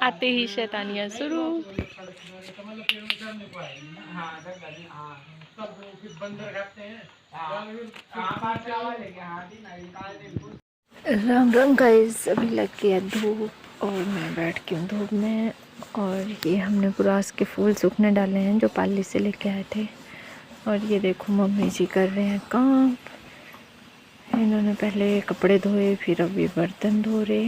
आते ही शैतानियां शुरू। राम राम गाइस, अभी लग गया धूप और मैं बैठ के हूँ धूप में। और ये हमने पुरास के फूल सूखने डाले हैं जो पाली से लेके आए थे। और ये देखो मम्मी जी कर रहे हैं काम। इन्होंने पहले कपड़े धोए, फिर अभी बर्तन धो रहे।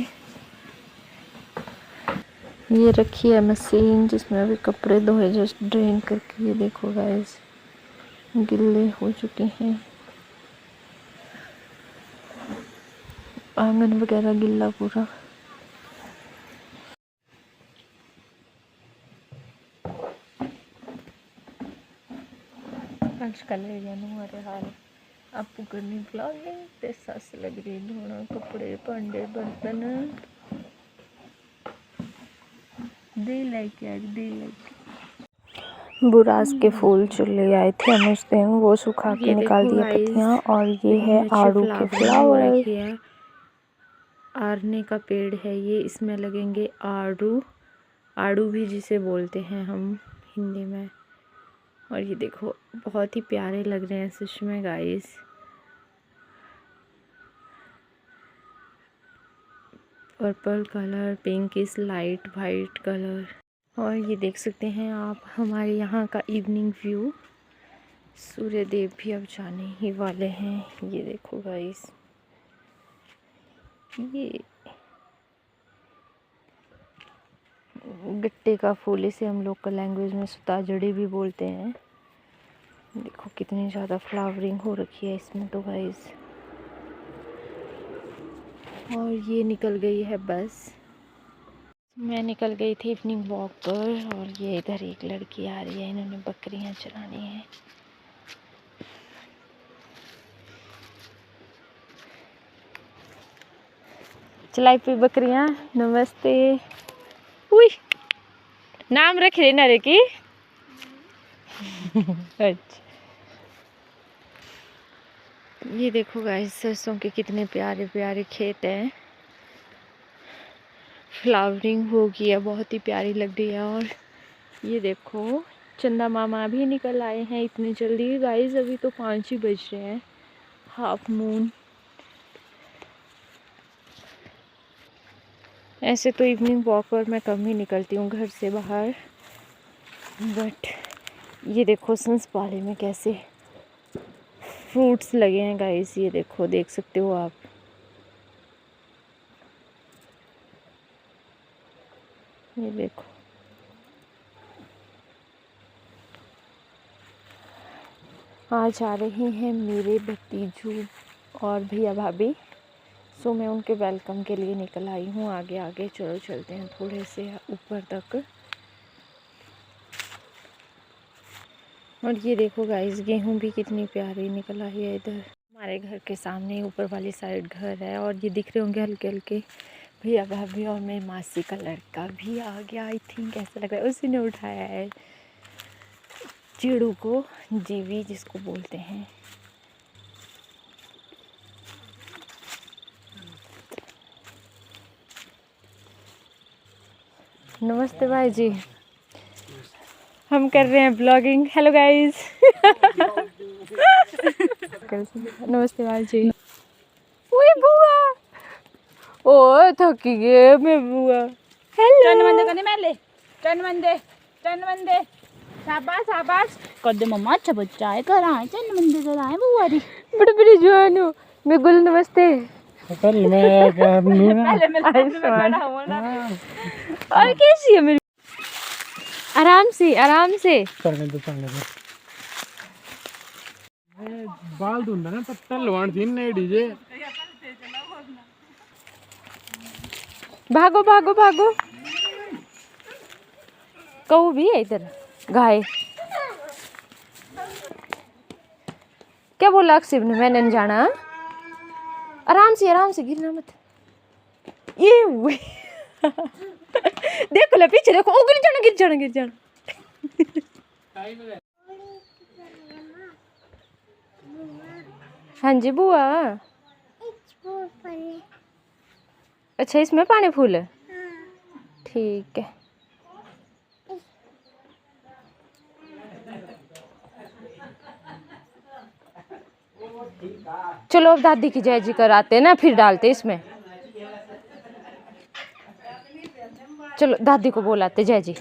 ये रखी है मशीन जिसमें अभी कपड़े धोए जस्ट ड्रेन करके। ये देखो गाइस गिल्ले हो चुके हैं, आंगन वगैरह गिल्ला पूरा। आजकल हमारे हाल आपको करनी ब्लॉगिंग ते सस लग रही धोना कपड़े भांडे बर्तन। दे लाइक यार दे लाइक। बुरास के फूल चले आए थे हम उस दिन, वो सुखा के निकाल दिया पत्तियां। और ये है आड़ू के फ्लावर। आरने का पेड़ है ये, इसमें लगेंगे आड़ू। आड़ू भी जिसे बोलते हैं हम हिंदी में। और ये देखो बहुत ही प्यारे लग रहे हैं सच में guys. Purple colour, pinkish light white colour. और ये देख सकते हैं आप हमारे यहाँ का इवनिंग व्यू। सूर्य देव भी अब जाने ही वाले हैं। ये देखो गाइस, ये गट्टे का फूल, इसे हम लोकल लैंग्वेज में सुताजड़ी भी बोलते हैं। देखो कितनी ज़्यादा फ्लावरिंग हो रखी है इसमें तो गाइस। और ये निकल गई है बस। मैं निकल गई थी इवनिंग वॉक पर। और ये इधर एक लड़की आ रही है, इन्होंने बकरियां चरानी है। चलाई पे बकरियां। नमस्ते। उई नाम रख रहे ना रे की। अच्छा ये देखो गाइस सरसों के कितने प्यारे प्यारे खेत हैं। फ्लावरिंग हो गई है, बहुत ही प्यारी लग रही है। और ये देखो चंदा मामा भी निकल आए हैं इतनी जल्दी गाइस। अभी तो 5 ही बज रहे हैं, हाफ मून। ऐसे तो इवनिंग वॉक पर मैं कम ही निकलती हूँ घर से बाहर, बट ये देखो संसपाले में कैसे फ्रूट्स लगे हैं गाइस। ये देखो देख सकते हो आप। ये देखो आज आ रहे हैं मेरे भतीजू और भैया भाभी। सो मैं उनके वेलकम के लिए निकल आई हूँ आगे आगे। चलो चलते हैं थोड़े से ऊपर तक। और ये देखो गाइस गेहूं भी कितनी प्यारी निकल आई है इधर। हमारे घर के सामने ऊपर वाली साइड घर है। और ये दिख रहे होंगे हल्के हल्के भैया भाभी। और मेरी मासी का लड़का भी आ गया। आई थिंक ऐसा लग रहा है उसी ने उठाया है चिड़ू को, जीवी जिसको बोलते हैं। नमस्ते भाई जी, हम कर रहे हैं ब्लॉगिंग। Hello guys. नमस्ते भाई जी। ओए बुआ, ओ थकी गए मैं बुआ। हेलो चन मंदे कने मैले चन मंदे शाबाश शाबाश कर दे मम्मा। अच्छा बच्चा है, कर आए चन मंदे कर आए बुआ दी। बड़े बड़े जवान हो। मैं गुल नमस्ते। कल मैं क्या पहले मैं खड़ा हूं ना। और कैसी है मेरी? आराम से आराम से करने दो बाल धुंधा ना पत्ता लवान थी ने डीजे। भागो भागो भागो। कऊ भी है इधर गाय। क्या बोला अक्षिप ने? मैंने नहीं जाना। आराम से गिरना मत। ये देखो ले पीछे देखो। ओ गिर जाना गिर जाना गिर जाना। हाँ जी बुआ। अच्छा, इसमें पानी फूल है। ठीक है। चलो अब दादी की जय जी कराते हैं ना, फिर डालते इसमें। चलो दादी को बुलाते जय जी।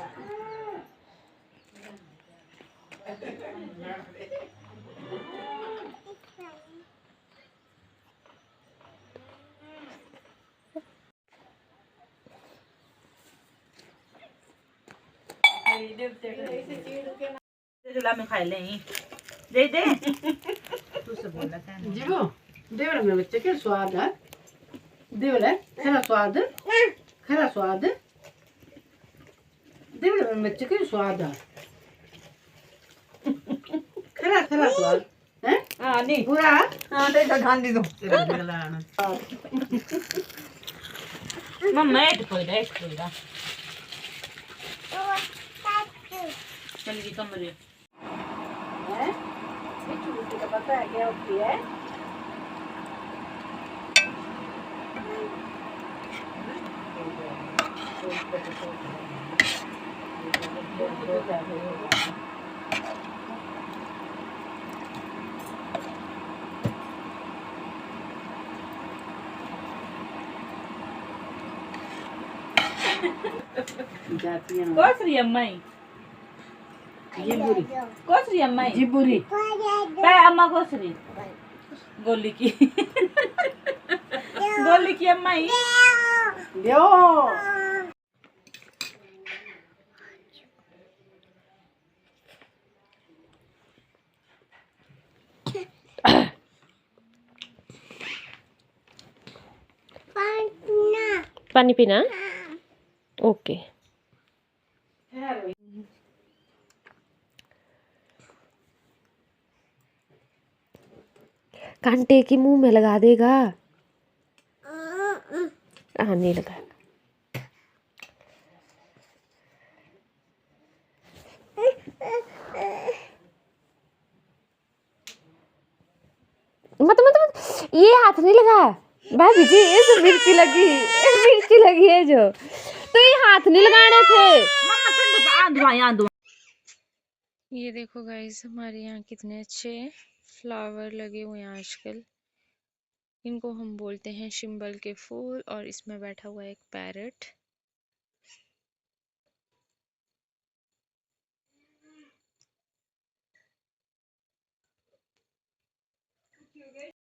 चूल्हा में खाई ले दे दे तू से बोला था जीवो देवड़ा में बच्चे के स्वाद है। देवड़ा खरा स्वाद, खरा स्वाद। देवड़ा में बच्चे के स्वाद है। खरा खरा स्वाद है। हां नहीं पूरा हां ते तो गांधी दो मम्मा एट कोई दा चल जी कमरे है। ये चूल्हे का पता है क्या होती है? जाती है कोसरी अम्माई जिबुरी, कोसरी अम्माई जिबुरी पे अम्मा कोसरी गोली की गोली की अम्माई यो। पानी पीना। ओके। कांटे की मुंह में लगा देगा। हाँ नहीं लगा। मत मत मत, ये हाथ नहीं लगा भाभी जी, ये तो मिर्ची लगी है जो, तो ये हाथ नहीं लगाने थे। ये देखो गाइस, हमारे यहाँ कितने अच्छे फ्लावर लगे हुए हैं आजकल। इनको हम बोलते हैं शिम्बल के फूल, और इसमें बैठा हुआ है एक पैरट।